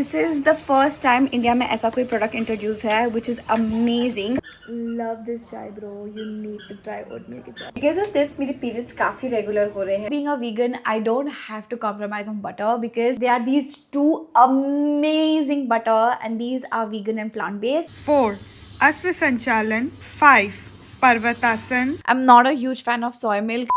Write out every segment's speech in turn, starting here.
This is the first time India में ऐसा कोई प्रोडक्ट इंट्रोड्यूस है which is amazing. Love this chai bro. You need to try oat milk chai. Because of this मेरे periods काफी regular हो रहे हैं. Being a vegan, I don't have to compromise on butter because there are these two amazing butter and these are vegan and plant based. 4. Asva Sanchalan. 5. Parvatasan. I'm not a huge fan of soy milk.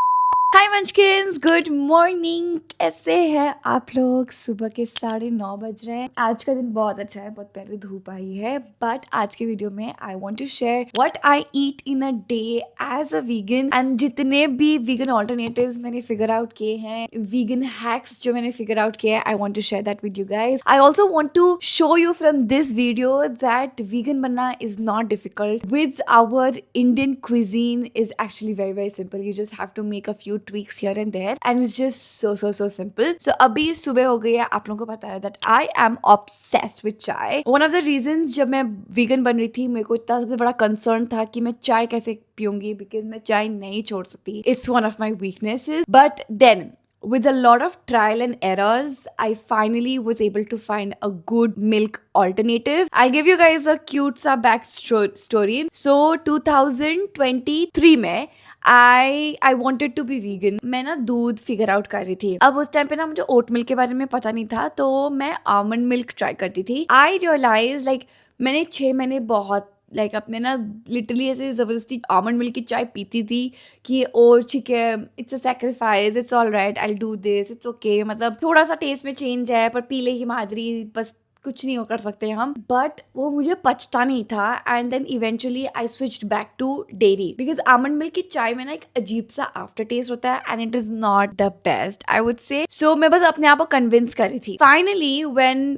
Hi munchkins, good morning. कैसे हैं आप लोग? सुबह के 9:30 बज रहे हैं। आज का दिन बहुत अच्छा है, बहुत प्यारी धूप आई है। बट आज के वीडियो में I want to share what I eat in a day as a vegan and जितने भी वीगन ऑल्टरनेटिव्स मैंने फिगर आउट किए हैं, वीगन हैक्स जो मैंने फिगर आउट किए हैं, I want to share that with you guys. I also want to show you from this video that vegan बनना is not difficult. With our Indian cuisine is actually very very simple. You just have to make a few tweaks here and there and it's just so simple. So अभी सुबह हो गई है, आप लोगों को पता है that I am obsessed with chai. One of the reasons जब मैं vegan बन रही थी, मेरे को इतना सबसे बड़ा concern था कि मैं चाय कैसे पीऊंगी, because मैं चाय नहीं छोड़ सकती. It's one of my weaknesses. But then with a lot of trial and errors, I finally was able to find a good milk alternative. I'll give you guys a cute सा back story. So 2023 में I wanted to be vegan. मैं ना दूध figure out कर रही थी। अब उस टाइम पे ना मुझे ओट मिल्क के बारे में पता नहीं था, तो मैं आमंड मिल्क ट्राई करती थी। आई रियलाइज लाइक मैंने 6 महीने बहुत अपने ना लिटरली ऐसे ज़बरदस्ती आमंड मिल्क की चाय पीती थी कि ओ ठीक है, it's a sacrifice, it's all right, I do this, it's okay, मतलब थोड़ा सा टेस्ट में चेंज है पर पी ले ही माधुरी, बस कुछ नहीं कर सकते हम। बट वो मुझे पचता नहीं था and then eventually I switched back to dairy because almond milk की चाय में ना एक अजीब सा आफ्टर टेस्ट होता है and it is not the best, I would say. So मैं बस अपने आप को कन्विंस कर रही थी। Finally when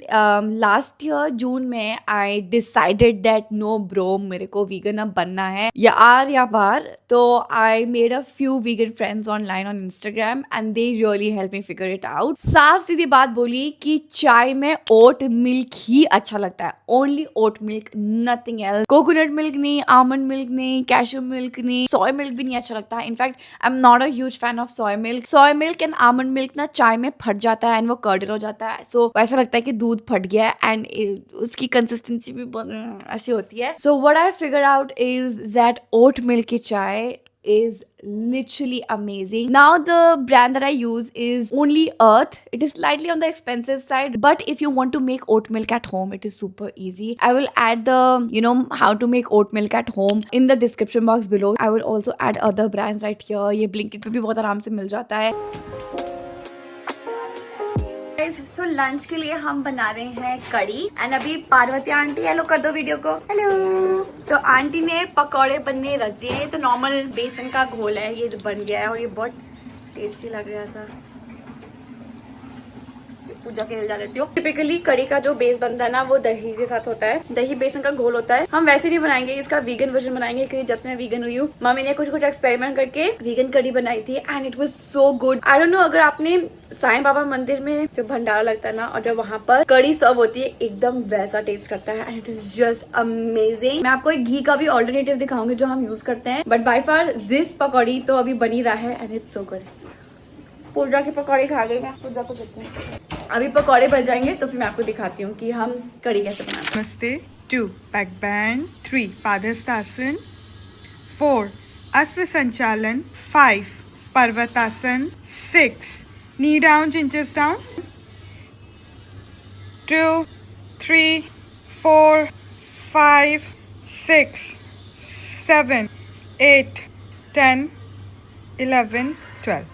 last year June में I decided that no bro, मेरे को वीगन अब बनना है या आर या बार। तो I made a few vegan friends online on Instagram and they really help me figure it out. साफ सीधी बात बोली कि चाय में ओट मिल्क ही अच्छा लगता है, only oat milk, nothing else. Coconut milk नहीं, आमंड मिल्क नहीं, कैशू मिल्क नहीं, सोय मिल्क भी नहीं अच्छा लगता। In fact I am not a huge fan of soy milk. Soy milk and almond milk ना चाय में फट जाता है एंड वो कर्डल हो जाता है, सो ऐसा लगता है कि दूध फट गया है एंड उसकी कंसिस्टेंसी भी ऐसी होती है। So what I figure out is that oat milk की चाय is literally amazing. Now the brand that I use is Only Earth. It is slightly on the expensive side, but if you want to make oat milk at home, it is super easy. I will add the how to make oat milk at home in the description box below. I will also add other brands right here. ये Blinkit पे भी बहुत आराम से मिल जाता है। So lunch के लिए हम बना रहे हैं कड़ी एंड अभी पार्वती आंटी, हेलो कर दो वीडियो को, हेलो। तो आंटी ने पकौड़े बनने रख दिए। तो नॉर्मल बेसन का घोल है, ये बन गया है और ये बहुत टेस्टी लग रहा है। ऐसा पूजा के लिए जा लेती हूँ। टिपिकली कड़ी का जो बेस बनता है ना, वो दही के साथ होता है, दही बेसन का घोल होता है। हम वैसे नहीं बनाएंगे, इसका वीगन वर्जन बनाएंगे क्योंकि जब से मैं वीगन हुई हूँ, मम्मी ने कुछ एक्सपेरिमेंट करके वीगन कड़ी बनाई थी and it was so good. I don't no, अगर आपने साईं बाबा मंदिर में जो भंडारा लगता है ना और जब वहां पर कड़ी सर्व होती है, एकदम वैसा टेस्ट करता है and it is just amazing. मैं आपको एक घी का भी ऑल्टरनेटिव दिखाऊंगी जो हम यूज करते हैं, बट बाय फार दिस पकौड़ी तो अभी बनी रहा है एंड इट्स सो गुड। पूजा की पकौड़ी खा गई मैं, पूजा को देते हैं। अभी पकौड़े बन जाएंगे तो फिर मैं आपको दिखाती हूँ कि हम कड़ी कैसे बनाते हैं। Namaste. 2. Back bend. 3. Padhastasana. 4. Asva Sanchalan. 5. Parvatasan. 6. Knee down, chinches down. 2, 3, 4, 5, 6, 7, 8, 10, 11, 12.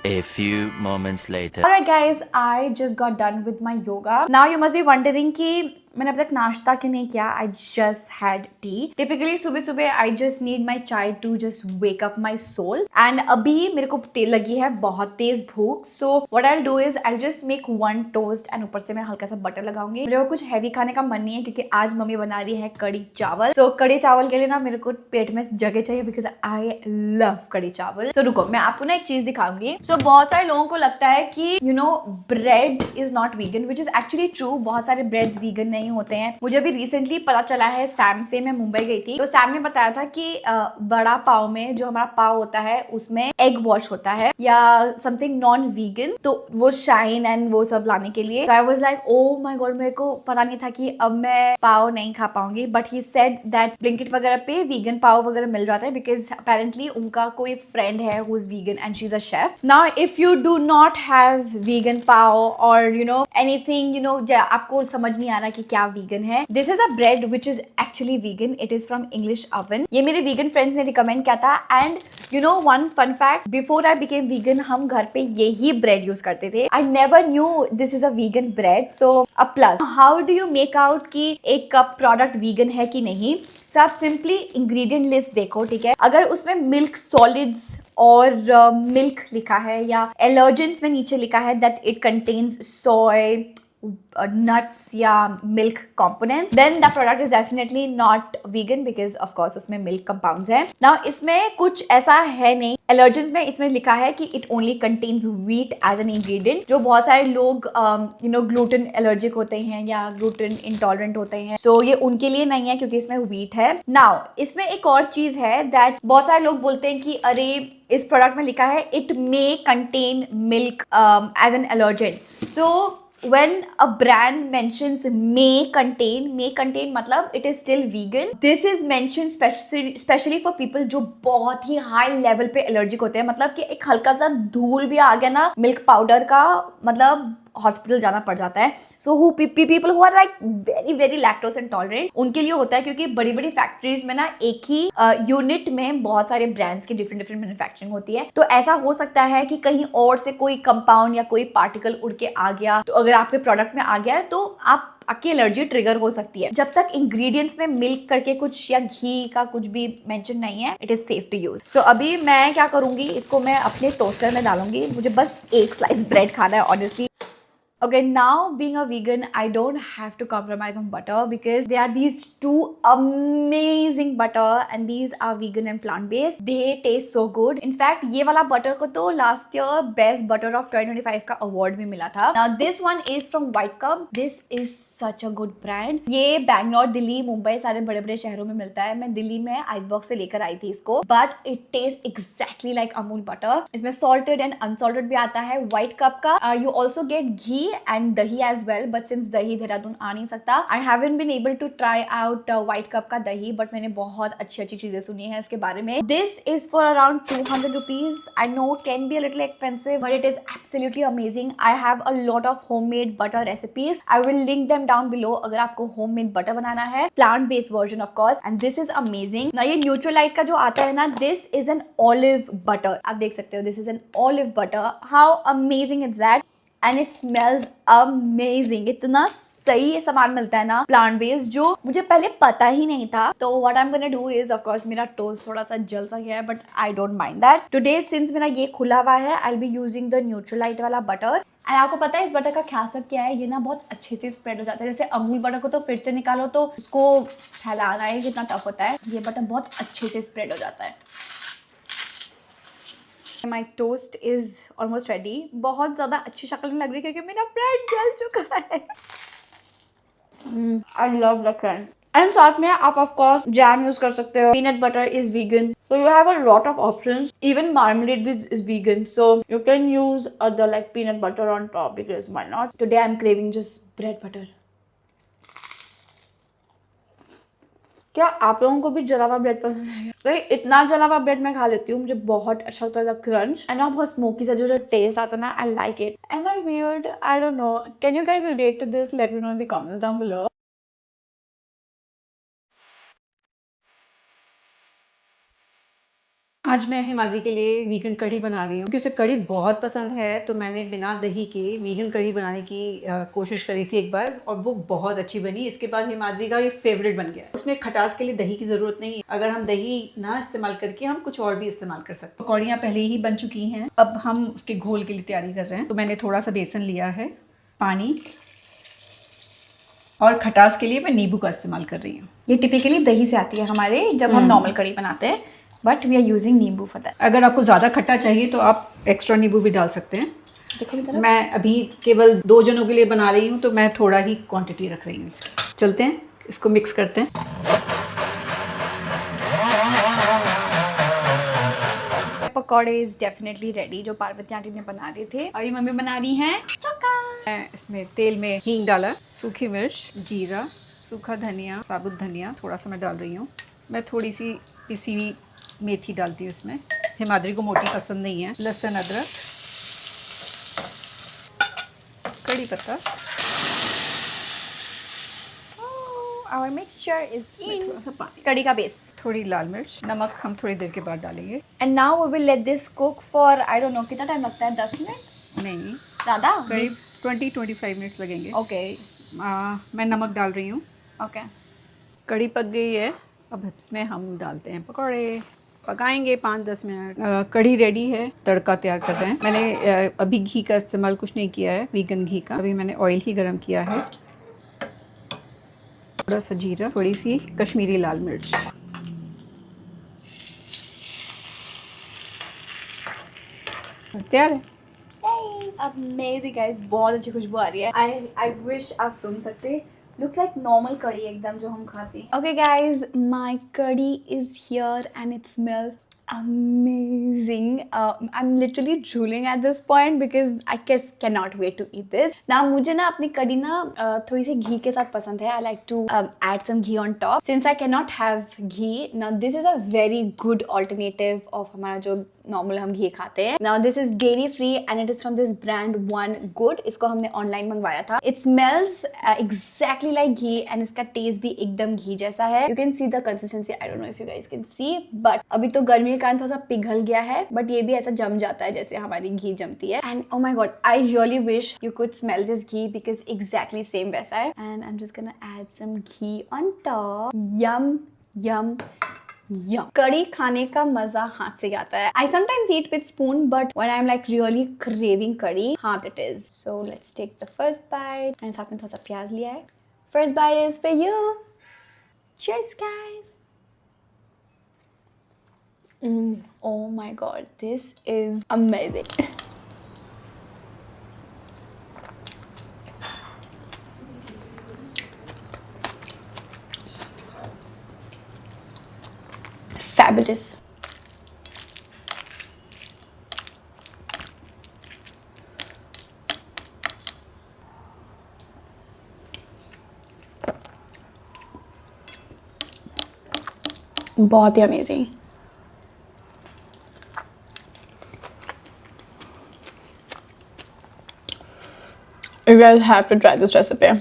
A few moments later. Alright guys, I just got done with my yoga. Now you must be wondering कि मैंने अब तक नाश्ता क्यों नहीं किया। I just had tea. Typically सुबह सुबह I just need my chai to just wake up my soul. And अभी मेरे को लगी है बहुत तेज भूख. So what I'll do is I'll just make one toast and ऊपर से मैं हल्का सा बटर लगाऊंगी। मेरे को कुछ हैवी खाने का मन नहीं है क्योंकि आज मम्मी बना रही है कड़ी चावल। So कड़ी चावल के लिए ना मेरे को पेट में जगह चाहिए because I love कड़ी चावल. So रुको, मैं आपको ना एक चीज दिखाऊंगी. So बहुत सारे लोगों को लगता है कि bread is not vegan, which is actually true. बहुत सारे ब्रेड्स vegan नहीं नहीं होते हैं। मुझे अभी रिसेंटली पता चला है सैम से, मैं मुंबई गई थी तो सैम ने बताया था कि बड़ा पाव में जो हमारा पाव होता है उसमें एग वॉश होता है या समथिंग नॉन वीगन, तो वो शाइन एंड वो सब लाने के लिए। I was like oh my God, मेरे को पता नहीं था कि अब मैं पाव नहीं खा पाऊंगी, but he said that Blinkit वगैरह पे वीगन पाव वगैरह मिल जाता है बिकॉज अपेरेंटली उनका कोई फ्रेंड है who is vegan and she is a chef. Now if you do not have vegan pav और you know anything, you know आपको समझ नहीं आ रहा कि क्या वीगन है, this is a bread which is actually vegan. It is from English Oven. ये मेरे वीगन फ्रेंड्स ने रिकमेंड किया था and you know one fun fact, before I became vegan हम घर पे यही ब्रेड यूज करते थे। I never knew this is a vegan bread. So a plus, how do you make out कि एक कप प्रोडक्ट वीगन है कि नहीं? सो आप सिंपली इंग्रेडिएंट लिस्ट देखो, ठीक है? अगर उसमें मिल्क सॉलिड्स और मिल्क लिखा है या एलर्जेंस में नीचे लिखा है that it contains soy, nuts या milk components, then the product is definitely not vegan because of course उसमें milk compounds है। Now इसमें कुछ ऐसा है नहीं। Allergens में इसमें लिखा है कि it only contains wheat as an ingredient, जो बहुत सारे लोग you know gluten allergic होते हैं या gluten intolerant होते हैं, so ये उनके लिए नहीं है क्योंकि इसमें wheat है। Now इसमें एक और चीज है that बहुत सारे लोग बोलते हैं कि अरे इस प्रोडक्ट में लिखा है it may contain milk as an allergen, so when a brand mentions may contain मतलब it is still vegan. This is mentioned specially for people जो बहुत ही हाई लेवल पे एलर्जिक होते हैं, मतलब कि एक हल्का सा धूल भी आ गया ना मिल्क पाउडर का, मतलब हॉस्पिटल जाना पड़ जाता है। So who people who are like very very lactose intolerant, उनके लिए होता है क्योंकि बड़ी बड़ी फैक्ट्रीज में ना एक ही यूनिट में बहुत सारे ब्रांड्स की डिफरेंट मैन्युफैक्चरिंग होती है, तो ऐसा हो सकता है कि कहीं और से कोई कंपाउंड या कोई पार्टिकल उड़ के आ गया, तो अगर आपके प्रोडक्ट में आ गया है तो आपकी एलर्जी ट्रिगर हो सकती है। जब तक इंग्रेडिएंट्स में मिल्क करके कुछ या घी का कुछ भी मेंशन नहीं है, it is safe to use. So अभी मैं क्या करूंगी, इसको मैं अपने टोस्टर में डालूंगी। मुझे बस एक स्लाइस ब्रेड खाना है honestly. Okay, now being a vegan, I don't have to compromise on butter because there are these two amazing butter and these are vegan and plant-based. They taste so good. In fact, ये वाला butter को तो last year best butter of 2025 का award भी मिला था. Now this one is from White Cup. This is such a good brand. ये बैंगलोर, दिल्ली, मुंबई सारे बड़े बड़े शहरों में मिलता है। मैं दिल्ली में आइस बॉक्स से लेकर आई थी इसको, but it tastes exactly like Amul butter. इसमें salted and unsalted भी आता है। White Cup का you also get ghee and dahi as well, but since dahi Dehradun आ नहीं सकता, I haven't been able to try out White Cup का दही, but मैंने बहुत अच्छी चीजें सुनी है इसके बारे में। This is for around 200 rupees. I know it can be a little expensive, but it is absolutely amazing. I have a lot of homemade butter recipes. I will link them down below अगर आपको homemade butter बनाना है, plant based version of course, and this is amazing. ना ये Nutrilite का जो आता है ना, this is an olive butter. आप देख सकते हो, this is an olive butter. How amazing is that? And it smells amazing. इतना सही सामान मिलता है ना प्लांट बेस्ड, जो मुझे पहले पता ही नहीं था। तो what I am gonna do is, of course मेरा टोस्ट थोड़ा सा जल सा गया है, but I don't mind that. Today since मेरा ये खुला हुआ है, I will be using the Nutrilite वाला बटर। एंड आपको पता है इस बटर का खासियत क्या है, ये ना बहुत अच्छे से स्प्रेड हो जाता है। जैसे अमूल बटर को तो फ्रिज से निकालो तो उसको फैलाना है कितना टफ होता है, ये बटर बहुत अच्छे से स्प्रेड हो जाता है। My toast is almost ready. बहुत ज़्यादा अच्छी शक्ल नहीं लग रही क्योंकि मेरा ब्रेड जल चुका है। I love the crunch. And साथ में आप ऑफ कोर्स जैम यूज कर सकते हो। Peanut butter is vegan, so you have a lot of options. Even marmalade भी is vegan, so you can use other like peanut butter on top because why not. Today I am craving just bread butter. क्या आप लोगों को भी जला हुआ bread पसंद है? तो इतना जला हुआ ब्रेड मैं खा लेती हूँ, मुझे बहुत अच्छा लगता है क्रंच एंड ना बहुत स्मोकी सा जो टेस्ट आता है ना, I like it. Am I weird? I don't know. Can you guys relate to this? Let me know in the comments down below. आज मैं हिमाद्री के लिए वीगन कढ़ी बना रही हूँ क्योंकि उसे कढ़ी बहुत पसंद है, तो मैंने बिना दही के वीगन कढ़ी बनाने की कोशिश करी थी एक बार और वो बहुत अच्छी बनी। इसके बाद हिमाद्री का ये फेवरेट बन गया। उसमें खटास के लिए दही की ज़रूरत नहीं है, अगर हम दही ना इस्तेमाल करके हम कुछ और भी इस्तेमाल कर सकते हैं। पकौड़ियाँ पहले ही बन चुकी हैं, अब हम उसके घोल के लिए तैयारी कर रहे हैं। तो मैंने थोड़ा सा बेसन लिया है, पानी, और खटास के लिए मैं नींबू का इस्तेमाल कर रही हूँ। ये टिपिकली दही से आती है हमारे जब हम नॉर्मल कढ़ी बनाते हैं, बट वी आर यूजिंग नींबू फॉर दैट। अगर आपको ज़्यादा खट्टा चाहिए तो आप एक्स्ट्रा नींबू भी डाल सकते हैं। देखो मैं अभी केवल 2 जनों के लिए बना रही हूँ, तो मैं थोड़ा ही क्वांटिटी रख रही हूँ इसकी। चलते हैं, इसको मिक्स करते हैं। पकौड़े इज डेफिनेटली रेडी, जो पार्वती आंटी ने बना दिए थे। और ये मम्मी बना रही हैं चक्का। मैं इसमें तेल में हींग डाला, सूखी मिर्च, जीरा, सूखा धनिया, साबुत धनिया थोड़ा सा मैं डाल रही हूँ। मैं थोड़ी सी पिसी हुई मेथी डालती हूँ इसमें। हिमाद्री को मोटी पसंद नहीं है। लहसुन, अदरक, कड़ी पत्ता। Our mixture is in. थोड़ा सा पानी, कड़ी का बेस। थोड़ी लाल मिर्च, नमक हम थोड़ी देर के बाद डालेंगे। And now we will let this cook for I don't know कितना टाइम लगता है, 10 मिनट नहीं, ज़्यादा, करीब 20-25 मिनट्स लगेंगे। ओके मैं नमक डाल रही हूँ। ओके। कड़ी पक गई है, अब इसमें हम डालते हैं पकौड़े। पकाएंगे 5-10 मिनट। कड़ी रेडी है, तड़का तैयार कर रहे हैं। मैंने अभी घी का इस्तेमाल कुछ नहीं किया है, वीगन घी का। अभी मैंने ऑयल ही गरम किया है। थोड़ा सा जीरा, थोड़ी सी कश्मीरी लाल मिर्च। तैयार है। अमेजिंग गाइस, बहुत अच्छी खुशबू आ रही है। आई विश आप सुन सकते। लुक्स लाइक नॉर्मल कड़ी एकदम जो हम खाते हैं। ओके गाइस, माय कड़ी is here and it smells amazing. I'm literally drooling at this point because I just cannot wait to eat this. Now मुझे ना अपनी कड़ी ना थोड़ी सी घी के साथ पसंद है. I like to add some ghee on top. Since I cannot have ghee, now this is a very good alternative of हमारा जो नॉर्मल हम घी खाते हैं. Now this is dairy free and it is from this brand One Good. इसको हमने online मंगवाया था. It smells exactly like ghee and इसका टेस्ट भी एकदम घी जैसा है. You can see the consistency. I don't know if you guys can see, but अभी तो गर्मी के कारण थोड़ा सा पिघल गया है, but ये भी ऐसा जम जाता है जैसे हमारी घी जमती है. And oh my god, I really wish you could smell this ghee because exactly same वैसा है. And I'm just gonna add some ghee on top. Yum, yum. Yeah. कड़ी खाने का मजा हाथ से आता है. I sometimes eat with spoon, but when I'm like really craving curry, हाथ it is. So let's take the first bite. मैंने साथ में थोड़ा सा प्याज लिया है. First bite is for you. Cheers, guys. Oh my god, this is amazing. Fabulous. बहुत ही amazing. You guys have to try this recipe.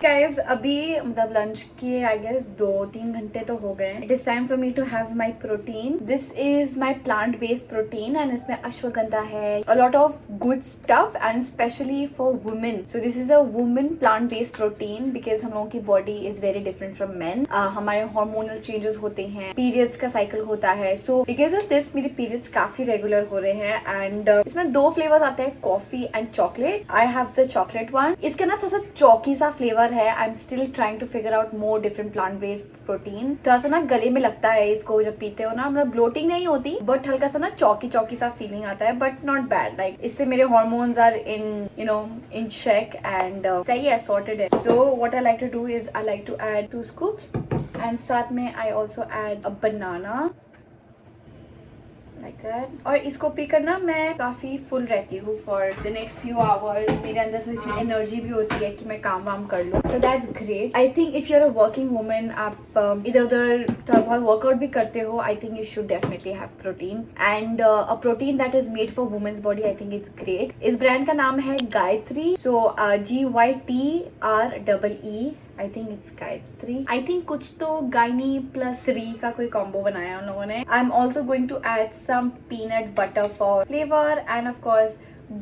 Guys, अभी मतलब लंच के आई गेस 2-3 घंटे तो हो गए. It is time for me to have my protein. This is my plant based protein and इसमें अश्वगंधा है, a lot of good stuff and specially for women. So this is a women plant based protein because हम लोगों की body is very different from men. हमारे hormonal changes होते हैं, periods का cycle होता है. सो बिकॉज ऑफ दिस मेरे पीरियड्स काफी रेगुलर हो रहे हैं. एंड इसमें 2 फ्लेवर्स आते हैं, coffee and chocolate. I have the chocolate one. इसका ना थोड़ा सा चौकी सा फ्लेवर है. I am still trying to figure out more different plant based protein. थोड़ा सा ना गले में लगता है इसको जब पीते हो ना, मतलब ब्लोटिंग नहीं होती बट हल्का सा ना चौकी चौकी सा फीलिंग आता है, बट नॉट बैड. लाइक इससे मेरे hormones are in you know in check and सही है, सॉर्टेड है. So what I like to do is I like to add 2 scoops and साथ में I also add a banana like that. और इसको P कर ना मैं काफी फुल रहती हूँ for the next few hours. मेरे अंदर थोड़ी सी एनर्जी भी होती है कि मैं काम वाम कर लूँ. So that's great. I think if you are a working women, आप इधर उधर थोड़ा बहुत वर्कआउट भी करते हो, I think you should definitely have protein and a protein that is made for women's body. I think it's great. इस brand का नाम है Gytree. So GYTREE. I think it's Gytree. I think कुछ तो गायनी प्लस री का कोई कॉम्बो बनाया है उन लोगों ने. I am also going to add some peanut butter for flavour and of course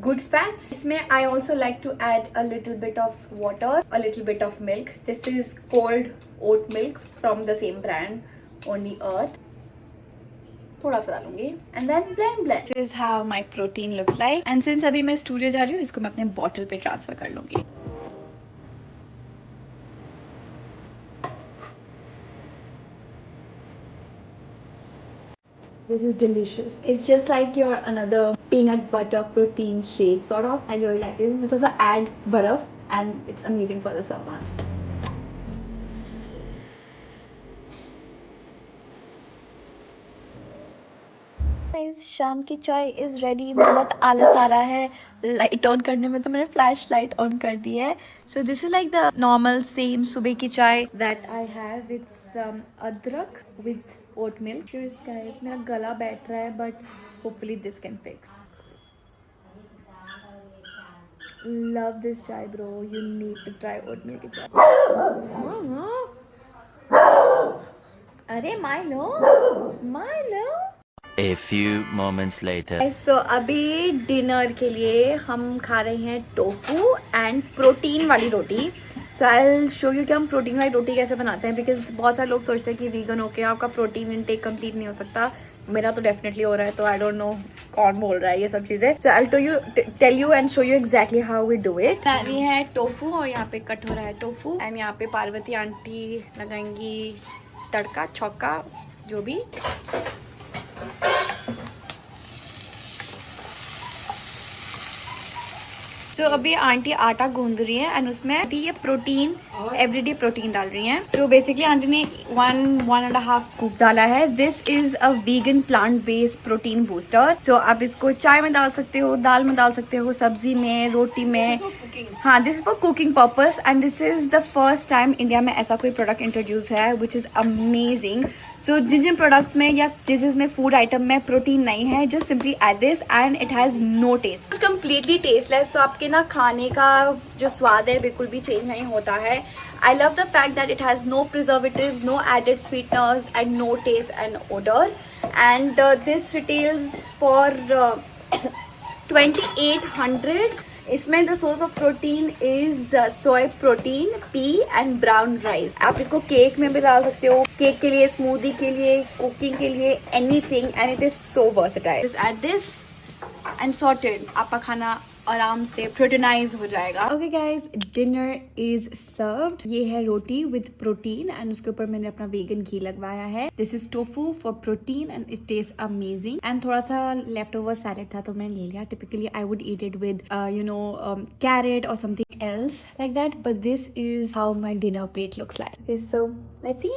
good fats. इसमें I also like to add a little bit of water, a little bit of milk. This is cold oat milk from the same brand, Only Earth. थोड़ा सा डालूंगी and then blend. This is how my protein looks like. And since अभी मैं studio जा रही हूँ, इसको मैं अपने बॉटल पे ट्रांसफर कर लूंगी. This is delicious. It's just like your another peanut butter protein shake sort of. I really like it because I add butter and it's amazing for the summer. Guys, शाम की चाय is ready. बहुत आलस आ रहा है light on करने में, तो मैंने फ्लैश लाइट ऑन कर दी है. So this is like the normal same सुबह की चाय that I have with some अदरक with oat milk. Cheers guys. मेरा गला बैठ रहा है but hopefully this can fix. Love this chai bro. You need to try oat milk की चाय. अरे Milo Milo. A few moments later. सो अभी डिनर के लिए हम खा रहे हैं टोफू एंड प्रोटीन वाली रोटी. सो आई विल शो यू कि हम प्रोटीन वाली रोटी कैसे बनाते हैं, बिकॉज बहुत सारे लोग सोचते हैं कि वीगन होके आपका प्रोटीन इनटेक कंप्लीट नहीं हो सकता. मेरा तो डेफिनेटली हो रहा है, तो आई डोंट नो कौन बोल रहा है ये सब चीज़ें. So I will tell you and show you exactly how we do it. ये है टोफू और यहाँ पे कट हो रहा है टोफू एंड यहाँ पे पार्वती आंटी लगाएंगी तड़का छौका जो भी. सो अभी आंटी आटा गूंद रही है एंड उसमें ये प्रोटीन एवरीडे प्रोटीन डाल रही हैं. सो बेसिकली आंटी ने 1.5 स्कूप डाला है. This is a vegan plant based protein booster. So आप इसको चाय में डाल सकते हो, दाल में डाल सकते हो, सब्जी में, रोटी में. हाँ, this is for cooking purpose and this is the first time India में ऐसा कोई प्रोडक्ट इंट्रोड्यूस है विच इज़ अमेजिंग. सो जिन जिन प्रोडक्ट्स में या जिसमें फूड आइटम में प्रोटीन नहीं है, just simply add this and it has no taste. Completely tasteless. तो आपके ना खाने का जो स्वाद है बिल्कुल भी चेंज नहीं होता है. I love the fact that it has no preservatives, no added sweeteners and no taste and odour. And this retails for 2800. इसमें the source of protein is soy protein, pea and brown rice. आप इसको cake में भी डाल सकते हो, cake के लिए, स्मूदी के लिए, कुकिंग के लिए, anything, and it is so versatile. Just add this and sorted. आपका खाना आराम से प्रोटीनाइज हो जाएगा. Okay guys, dinner is served. ये है रोटी विद प्रोटीन एंड उसके ऊपर मैंने अपना वेगन घी लगवाया है. This is tofu for protein and it taste amazing. And थोड़ा सा लेफ्ट ओवर सैलेड था तो मैं ले लिया. Typically I would eat it with carrot और something else like that, but this is how my dinner plate looks like. Okay, so let's eat.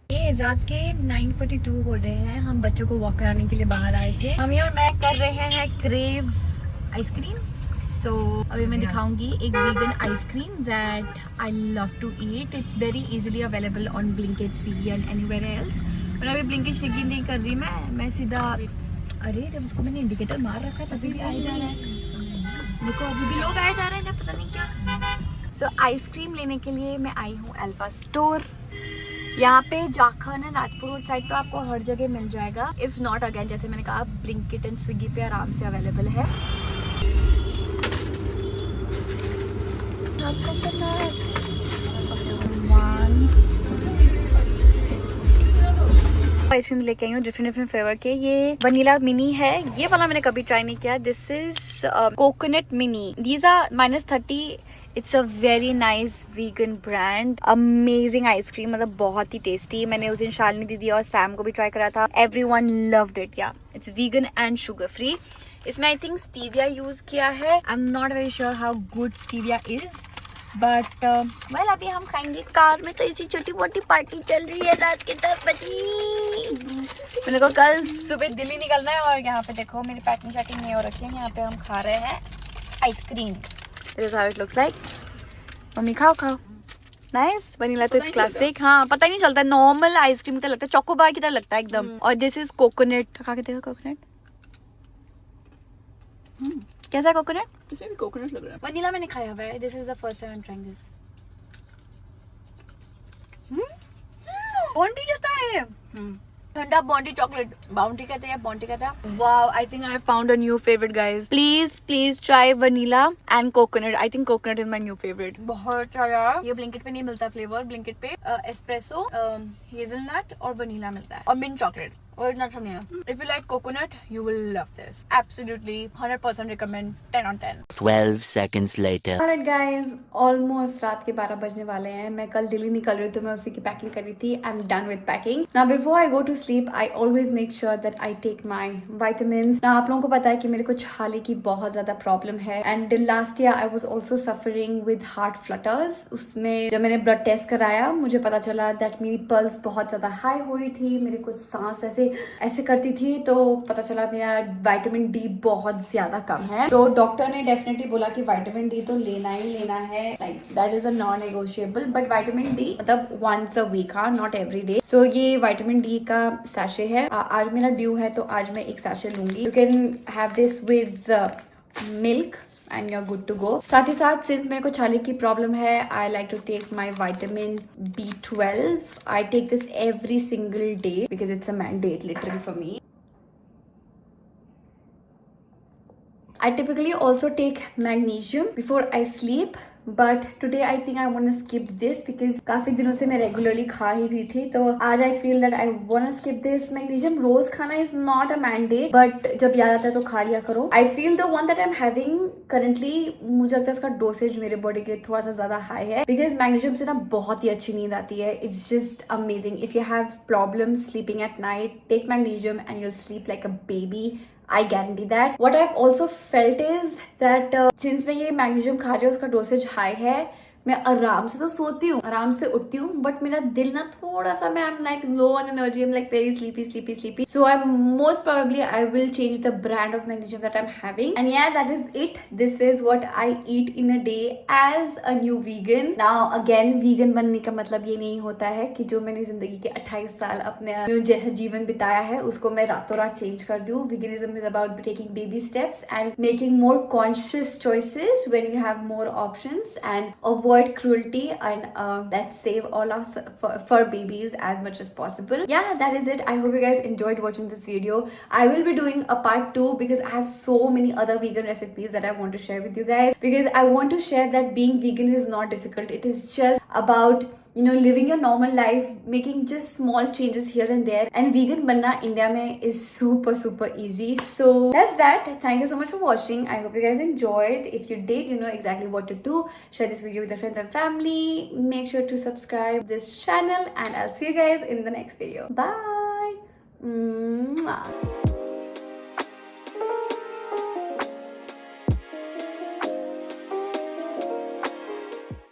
ये रात के 9:42 हो रहे हैं. हम बच्चों को वॉक कराने के लिए बाहर आए थे. मम्मी और मैं कर रहे हैं क्रेव आइसक्रीम. सो अभी मैं दिखाऊंगी एक vegan ice cream that I love to eat. It's very easily available on Blinkit, Swiggy and anywhere else. और अभी ब्लिंकिट स्विगी नहीं कर रही मैं सीधा. अरे जब उसको मैंने इंडिकेटर मार रखा है तभी भी आए जा रहा है. देखो अभी भी लोग आए जा रहे हैं ना, पता नहीं क्या. सो आइसक्रीम लेने के लिए मैं आई हूँ अल्फा स्टोर. यहाँ पे जाखन है, राजपुर रोड साइड, तो आपको हर जगह मिल जाएगा. इफ़ नॉट अगेन जैसे मैंने कहा ब्लिंकिट एंड स्विगी पे आराम से अवेलेबल है. आइसक्रीम लेके आई हूँ डिफरेंट फ्लेवर के. ये वनीला मिनी है. ये वाला मैंने कभी ट्राई नहीं किया. This is coconut mini. These are -30. It's a very nice vegan brand. Amazing ice cream, मतलब बहुत ही टेस्टी. मैंने उस दिन शालिनी दीदी और सैम को भी ट्राई करा था. Everyone loved it. Yeah it's vegan and sugar free. इसमें आई थिंक स्टीविया यूज किया है. I am not very sure how good stevia is, but well अभी हम खाएंगे. कार में तो इसी छोटी मोटी पार्टी चल रही है रात के 10 बजे. मेरे को कल सुबह दिल्ली निकलना है. और यहाँ पे देखो मेरी पैकिंग शैकिंग नहीं हो रखी है. यहाँ पे हम खा रहे हैं ice cream. This is how it looks like. Mummy खाओ खाओ. नाइस. वनीला तो इट्स क्लासिक. हाँ, पता ही नहीं चलता. नॉर्मल आइसक्रीम की तरह लगता है, चोकोबार की तरह लगता है एकदम. और दिस इज कोकोनट. खा के देखो कोकोनट. कैसा है कोकोनट? इसमें भी कोकोनट लग रहा है. वनीला मैंने खाया हुआ है. This is the first time I am trying this. Bounty जैसा है. ठंडा बॉन्टी चॉकलेट. बाउंटी कहते हैं या बॉन्टी कहते हैं. Wow, I think I have found a new favourite guys. Please try vanilla and coconut. I think coconut is my new favourite. बहुत अच्छा यार. ये ब्लिंकिट पे नहीं मिलता फ्लेवर. ब्लिंकिट पे एस्प्रेसो, हेजलनट और वनीला मिलता है और मिंट चॉकलेट. और इतना अच्छा नहीं है. If you like coconut, you will love this. Absolutely 100% recommend. 10 on 10. 12 seconds later. Alright guys, almost रात के 12 बजने वाले हैं. मैं कल दिल्ली निकल रही थी, मैं उसी की पैकिंग कर रही थी. I'm done with packing. Now before I go to sleep, I always make sure that I take my vitamins. Now आप लोगों को पता है कि मेरे को छाले की बहुत ज़्यादा प्रॉब्लम है. And last year I was also suffering with heart flutters. उसमें जब मैंने ब्लड टेस्ट कराया, मुझे पता चला that मेरी पल्स बहुत ज़्यादा हाई हो रही थी. मेरे को सांस ऐसे करती थी, तो पता चला मेरा विटामिन डी बहुत ज्यादा कम है. तो डॉक्टर ने डेफिनेटली बोला कि विटामिन डी तो लेना ही लेना है, like that is a non negotiable. But vitamin D मतलब वंस अ वीक, हाँ, नॉट एवरी डे. सो ये विटामिन डी का सैशे है. आज मेरा ड्यू है तो आज मैं एक सैशे लूंगी. You can have this with milk and you're good to go. साथ ही साथ since मेरे को छाले की प्रॉब्लम है, I like to take my vitamin B12. I take this every single day because it's a mandate literally for me. I typically also take magnesium before I sleep. But today I think I want to skip this because काफी दिनों से मैं regularly खा ही रही थी, तो आज I feel that I want to skip this. Magnesium रोज खाना is not a mandate, but जब याद आता है तो खा लिया करो. I feel the one that I'm having currently, मुझे लगता है उसका डोसेज मेरे बॉडी के लिए थोड़ा सा ज्यादा हाई है, because magnesium से ना बहुत ही अच्छी नींद आती है. It's just amazing. If you have problems sleeping at night, take magnesium and you'll sleep like a baby. I guarantee that. What I've also felt is that since मैं ये मैग्नीशियम खा रही हूँ, उसका डोसेज हाई है, मैं आराम से तो सोती हूँ, आराम से उठती हूँ, बट मेरा दिल ना थोड़ा सा, मैं I'm like low on energy, I'm like very sleepy. So I'm most probably I will change the brand of magnesium that I'm having. And yeah, that is it. This is what I eat in a day as a new vegan. Now again, vegan बनने का मतलब ये नहीं होता है कि जो मैंने जिंदगी के 28 साल अपने जैसा जीवन बिताया है उसको मैं रातों रात चेंज कर दूँ. Veganism is about taking baby steps and making more conscious choices when you have more options, and avoid cruelty, and let's save all our fur babies as much as possible. Yeah, that is it. I hope you guys enjoyed watching this video. I will be doing a part 2 because I have so many other vegan recipes that I want to share with you guys, because I want to share that being vegan is not difficult. It is just about, you know, living your normal life, making just small changes here and there, and vegan banna India mein is super easy. So that's that. Thank you so much for watching. I hope you guys enjoyed. If you did, you know exactly what to do. Share this video with your friends and family. Make sure to subscribe this channel, and I'll see you guys in the next video. Bye. Mwah.